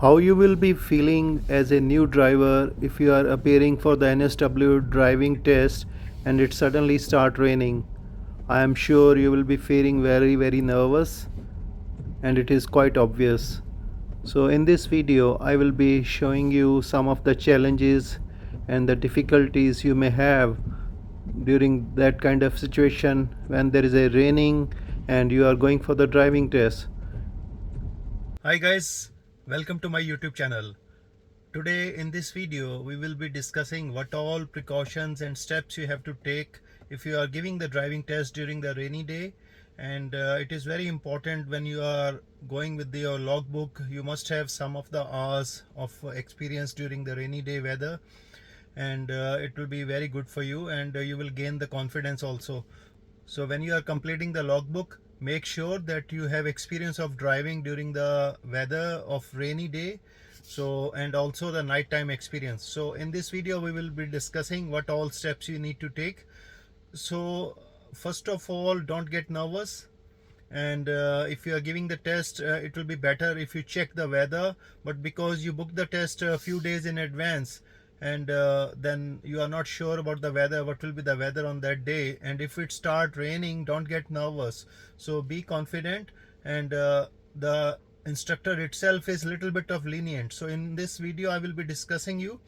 How you will be feeling as a new driver if you are appearing for the NSW driving test and it suddenly start raining. I am sure you will be feeling very nervous and it is quite obvious. So in this video I will be showing you some of the challenges and the difficulties you may have during that kind of situation when there is a raining and you are going for the driving test. Hi guys, welcome to my YouTube channel. Today in this video we will be discussing what all precautions and steps you have to take if you are giving the driving test during the rainy day. And it is very important when you are going with your logbook, you must have some of the hours of experience during the rainy day weather, and it will be very good for you, and you will gain the confidence also. So when you are completing the logbook, make sure that you have experience of driving during the weather of rainy day, so and also the nighttime experience. So in this video we will be discussing what all steps you need to take. So first of all, don't get nervous, and if you are giving the test, it will be better if you check the weather. But because you booked the test a few days in advance, and then you are not sure about the weather, what will be the weather on that day, and if it start raining, don't get nervous. So be confident, and the instructor itself is little bit of lenient. So in this video I will be discussing you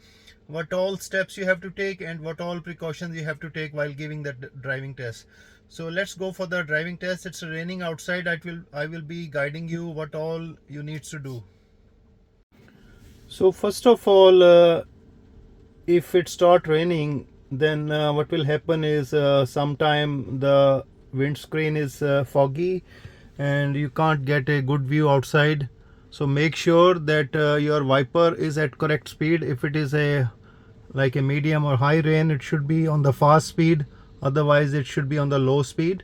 what all steps you have to take and what all precautions you have to take while giving the driving test. So let's go for the driving test. It's raining outside. I will be guiding you what all you need to do. So first of all, if it start raining, then what will happen is sometime the windscreen is foggy and you can't get a good view outside. So make sure that your wiper is at correct speed. If it is a like a medium or high rain, it should be on the fast speed, otherwise it should be on the low speed.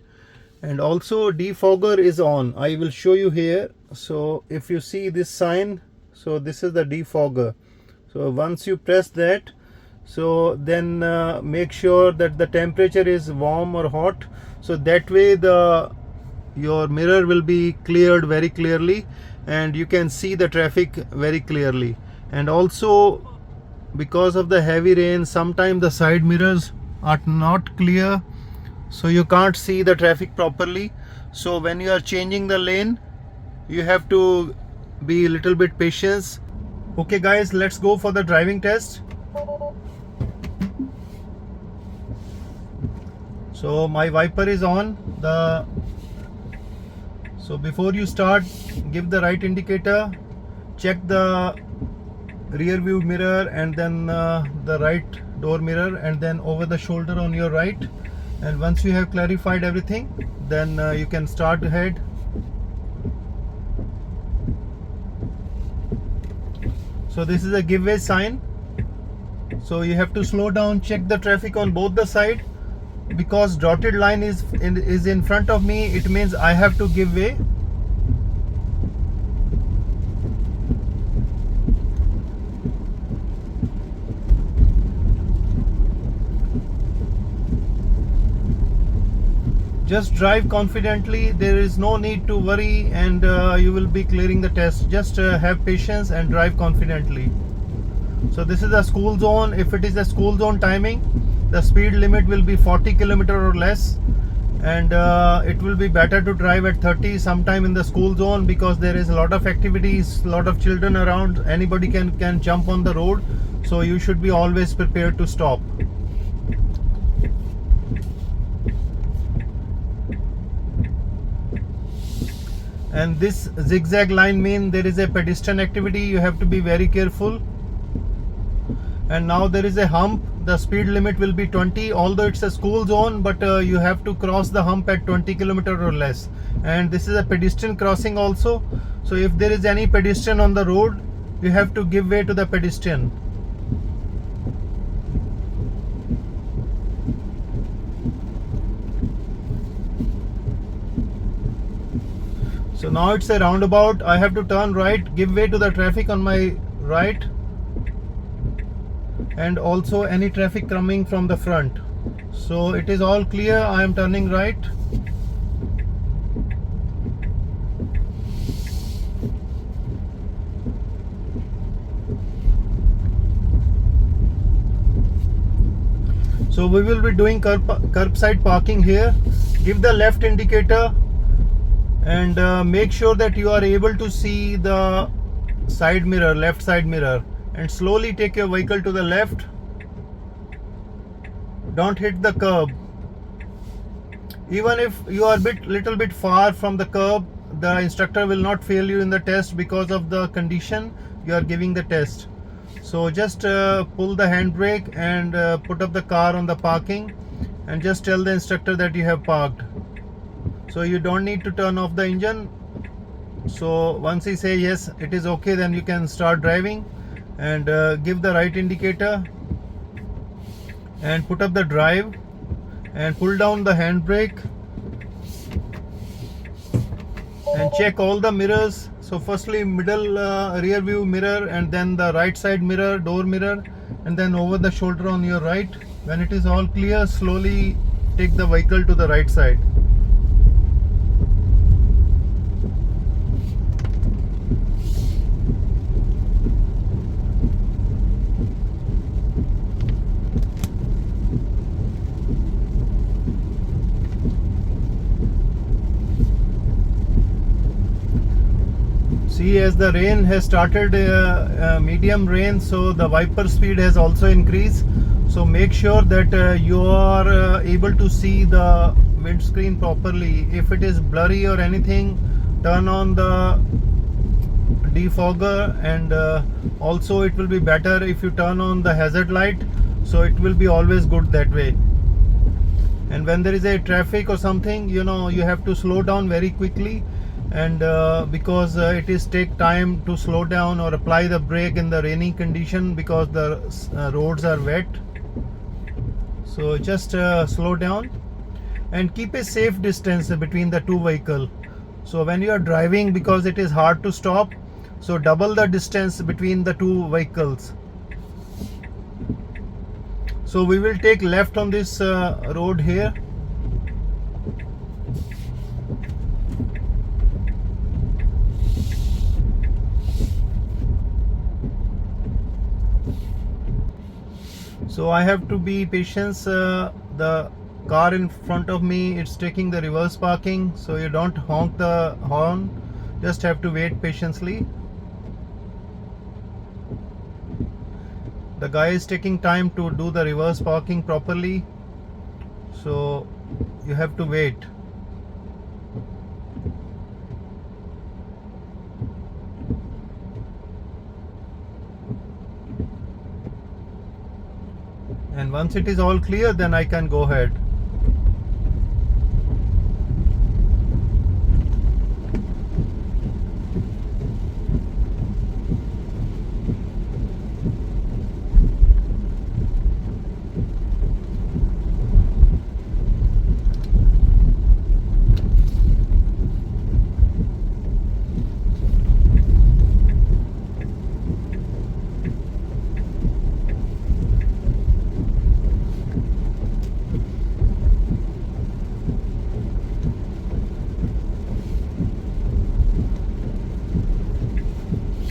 And also defogger is on. I will show you here. So if you see this sign, so this is the defogger. So once you press that, so then make sure that the temperature is warm or hot, so that way your mirror will be cleared very clearly and you can see the traffic very clearly. And also, because of the heavy rain, sometimes the side mirrors are not clear, so you can't see the traffic properly. So when you are changing the lane, you have to be a little bit patient. Okay guys, let's go for the driving test. So my wiper is on. So before you start, give the right indicator, check the rear view mirror and then the right door mirror, and then over the shoulder on your right. And once you have clarified everything, then you can start ahead. So this is a give way sign, so you have to slow down, check the traffic on both the side. Because dotted line is in front of me, it means I have to give way. Just drive confidently, there is no need to worry, and you will be clearing the test. Just have patience and drive confidently. So this is a school zone. If it is a school zone timing, the speed limit will be 40 km or less, and it will be better to drive at 30 sometime in the school zone, because there is a lot of activities, lot of children around, anybody can jump on the road, so you should be always prepared to stop. And this zigzag line means there is a pedestrian activity, you have to be very careful. And now there is a hump. The speed limit will be 20, although it's a school zone, but you have to cross the hump at 20 km or less. And this is a pedestrian crossing also, so if there is any pedestrian on the road, you have to give way to the pedestrian. So now it's a roundabout, I have to turn right, give way to the traffic on my right, and also any traffic coming from the front. So it is all clear, I am turning right. So we will be doing curbside parking here. Give the left indicator and make sure that you are able to see the side mirror, left side mirror, and slowly take your vehicle to the left. Don't hit the curb. Even if you are little bit far from the curb, the instructor will not fail you in the test because of the condition you are giving the test. So just pull the handbrake and put up the car on the parking and just tell the instructor that you have parked. So you don't need to turn off the engine. So once he say yes, it is okay, then you can start driving and give the right indicator and put up the drive and pull down the handbrake and check all the mirrors. So firstly middle rear view mirror, and then the right side mirror, door mirror, and then over the shoulder on your right. When it is all clear, slowly take the vehicle to the right side. See, as the rain has started, medium rain, so the wiper speed has also increased. So make sure that you are able to see the windscreen properly. If it is blurry or anything, turn on the defogger, and also it will be better if you turn on the hazard light, so it will be always good that way. And when there is a traffic or something, you have to slow down very quickly, and because it is take time to slow down or apply the brake in the rainy condition because the roads are wet. So just slow down and keep a safe distance between the two vehicles. So when you are driving, because it is hard to stop, so double the distance between the two vehicles. So we will take left on this road here. So I have to be patient. The car in front of me, it's taking the reverse parking, so you don't honk the horn, just have to wait patiently. The guy is taking time to do the reverse parking properly, so you have to wait. And once it is all clear, then I can go ahead.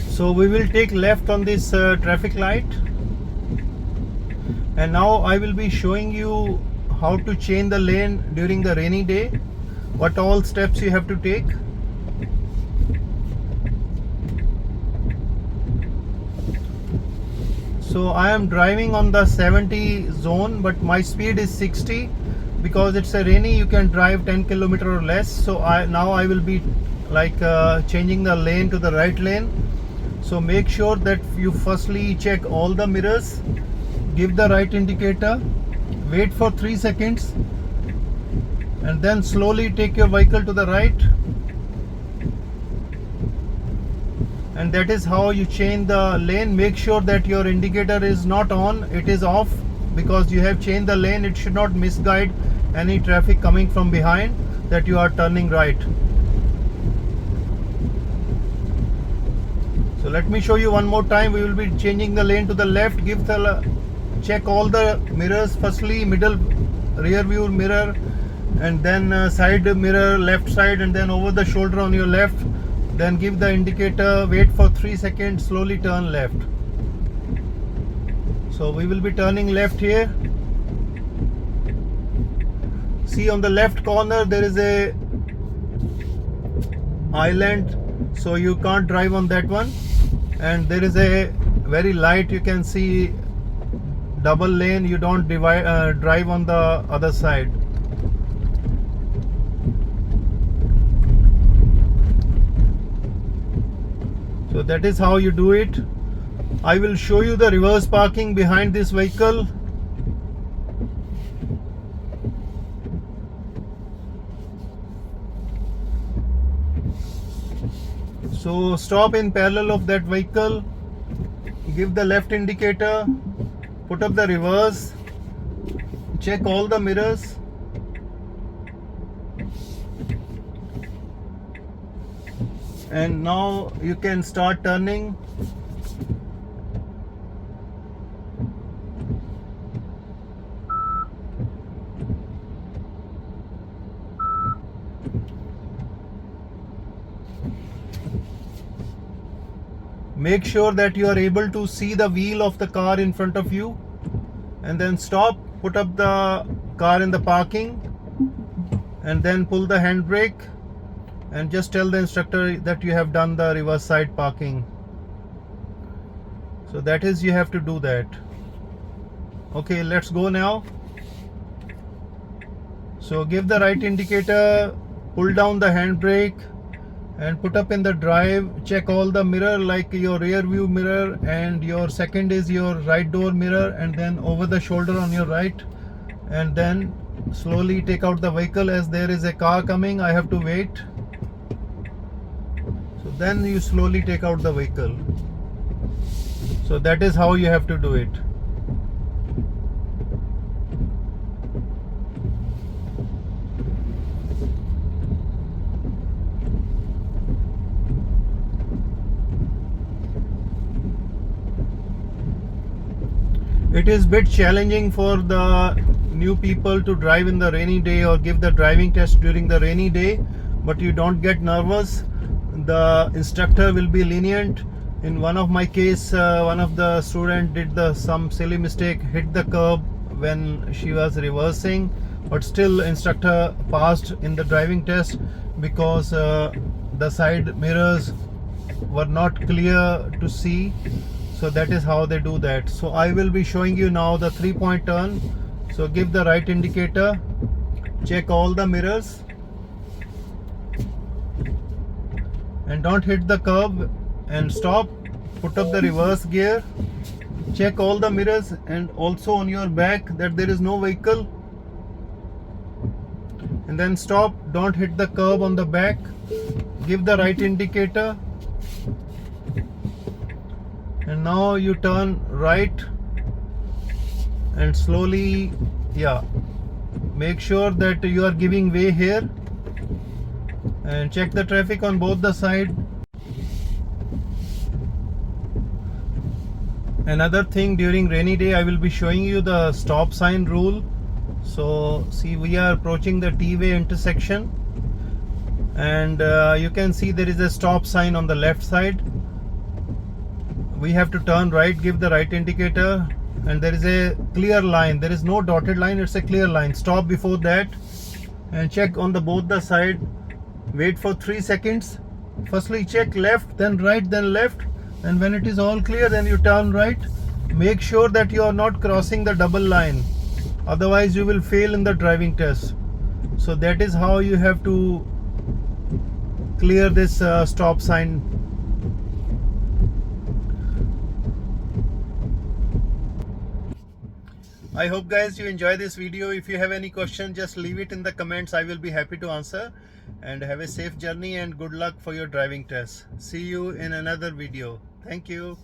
So we will take left on this traffic light, and now I will be showing you how to change the lane during the rainy day, what all steps you have to take. So I am driving on the 70 zone, but my speed is 60. Because it's a rainy, you can drive 10 km or less. So now I will be like changing the lane to the right lane. So make sure that you firstly check all the mirrors, give the right indicator, wait for 3 seconds, and then slowly take your vehicle to the right. And that is how you change the lane. Make sure that your indicator is not on, it is off, because you have changed the lane. It should not misguide any traffic coming from behind that you are turning right. So let me show you one more time. We will be changing the lane to the left. Check all the mirrors. Firstly, middle rear view mirror, and then side mirror, left side, and then over the shoulder on your left. Then give the indicator, wait for 3 seconds, slowly turn left. So we will be turning left here. See, on the left corner there is a island, so you can't drive on that one, and there is a very light, you can see, double lane. You don't drive on the other side. So that is how you do it. I will show you the reverse parking behind this vehicle. So stop in parallel of that vehicle, give the left indicator, put up the reverse, check all the mirrors, and now you can start turning. Make sure that you are able to see the wheel of the car in front of you, and then stop, put up the car in the parking, and then pull the handbrake, and just tell the instructor that you have done the reverse side parking. So that is, you have to do that. Okay, let's go now. So give the right indicator, pull down the handbrake, and put up in the drive. Check all the mirror, like your rear view mirror, and your second is your right door mirror, and then over the shoulder on your right, and then slowly take out the vehicle. As there is a car coming, I have to wait. So then you slowly take out the vehicle. So that is how you have to do it. It is bit challenging for the new people to drive in the rainy day or give the driving test during the rainy day, but you don't get nervous. The instructor will be lenient. In one of my case, one of the student did some silly mistake, hit the curb when she was reversing, but still instructor passed in the driving test because the side mirrors were not clear to see. So that is how they do that. So I will be showing you now the 3-point turn. So give the right indicator, check all the mirrors, and don't hit the curb, and stop, put up the reverse gear, check all the mirrors, and also on your back that there is no vehicle, and then stop, don't hit the curb on the back, give the right indicator, and now you turn right and slowly, make sure that you are giving way here, and check the traffic on both the side. Another thing, during rainy day I will be showing you the stop sign rule. So see, we are approaching the T-way intersection, and you can see there is a stop sign on the left side. We have to turn right, give the right indicator, and there is a clear line. There is no dotted line, it's a clear line. Stop before that and check on both the side. Wait for 3 seconds. Firstly check left, then right, then left, and when it is all clear, then you turn right. Make sure that you are not crossing the double line, otherwise you will fail in the driving test. So that is how you have to clear this stop sign. I hope guys you enjoy this video. If you have any question, just leave it in the comments. I will be happy to answer. And have a safe journey and good luck for your driving test. See you in another video. Thank you.